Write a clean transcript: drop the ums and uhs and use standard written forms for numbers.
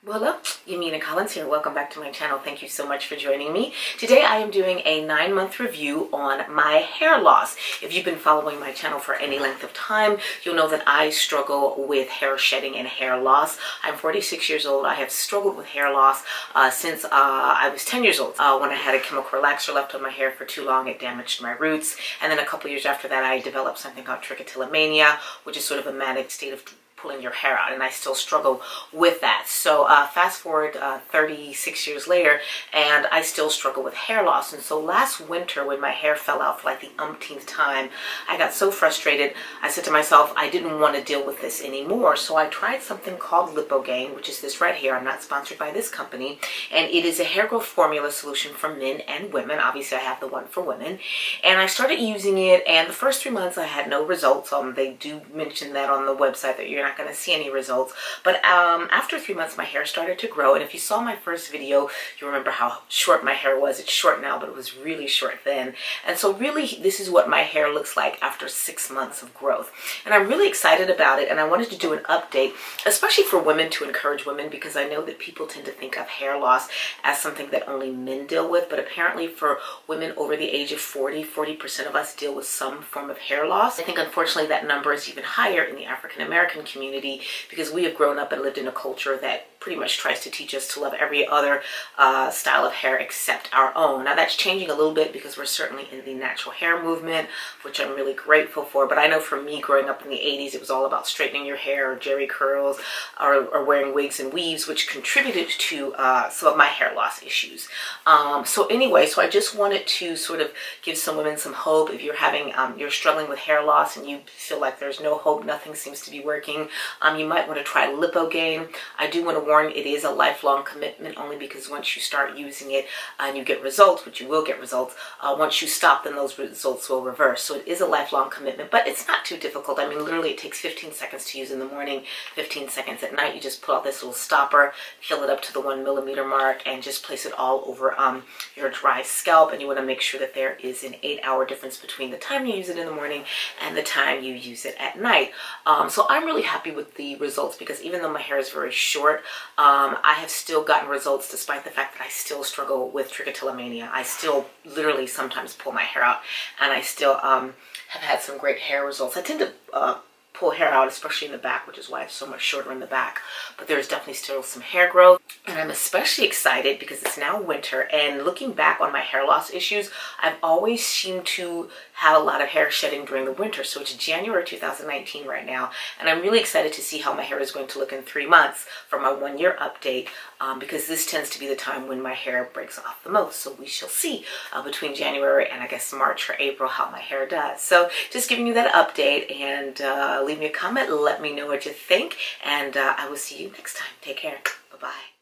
Hello, Yamina Collins here. Welcome back to my channel. Thank you so much for joining me. Today I am doing a 9-month review on my hair loss. If you've been following my channel for any length of time, you'll know that I struggle with hair shedding and hair loss. I'm 46 years old. I have struggled with hair loss since I was 10 years old. When I had a chemical relaxer left on my hair for too long, it damaged my roots. And then a couple years after that, I developed something called Trichotillomania, which is sort of a manic state of pulling your hair out, and I still struggle with that. So fast forward 36 years later, and I still struggle with hair loss. And so last winter, when my hair fell out for like the umpteenth time, I got so frustrated. I said to myself, I didn't want to deal with this anymore. So I tried something called Lipogaine, which is this right here. I'm not sponsored by this company, and it is a hair growth formula solution for men and women. Obviously, I have the one for women, and I started using it. And the first 3 months, I had no results. They do mention that on the website that you're not going to see any results, but after 3 months my hair started to grow. And if you saw my first video, you remember how short my hair was. It's short now, but it was really short then. And so really this is what my hair looks like after 6 months of growth, and I'm really excited about it. And I wanted to do an update, especially for women, to encourage women, because I know that people tend to think of hair loss as something that only men deal with, but apparently for women over the age of 40% of us deal with some form of hair loss. I think unfortunately that number is even higher in the African American community, because we have grown up and lived in a culture that pretty much tries to teach us to love every other style of hair except our own. Now that's changing a little bit because we're certainly in the natural hair movement, which I'm really grateful for. But I know for me, growing up in the 80s, it was all about straightening your hair, or jerry curls, or wearing wigs and weaves, which contributed to some of my hair loss issues. So anyway, so I just wanted to sort of give some women some hope. If you're having, you're struggling with hair loss and you feel like there's no hope, nothing seems to be working, you might want to try Lipogaine. I do want to warn, it is a lifelong commitment, only because once you start using it and you get results, which you will get results, once you stop, then those results will reverse. So it is a lifelong commitment, but it's not too difficult. I mean, literally it takes 15 seconds to use in the morning, 15 seconds at night. You just pull out this little stopper, fill it up to the 1 millimeter mark, and just place it all over your dry scalp. And you want to make sure that there is an 8-hour difference between the time you use it in the morning and the time you use it at night. So I'm really happy with the results, because even though my hair is very short, I have still gotten results despite the fact that I still struggle with trichotillomania. I still literally sometimes pull my hair out, and I still have had some great hair results. I tend to pull hair out, especially in the back, which is why it's so much shorter in the back, but there's definitely still some hair growth. And I'm especially excited because it's now winter, and looking back on my hair loss issues, I've always seemed to have a lot of hair shedding during the winter. So it's January 2019 right now, and I'm really excited to see how my hair is going to look in 3 months for my 1-year update, because this tends to be the time when my hair breaks off the most. So we shall see between January and I guess March or April how my hair does. So just giving you that update, and leave me a comment, let me know what you think, and I will see you next time. Take care. Bye-bye.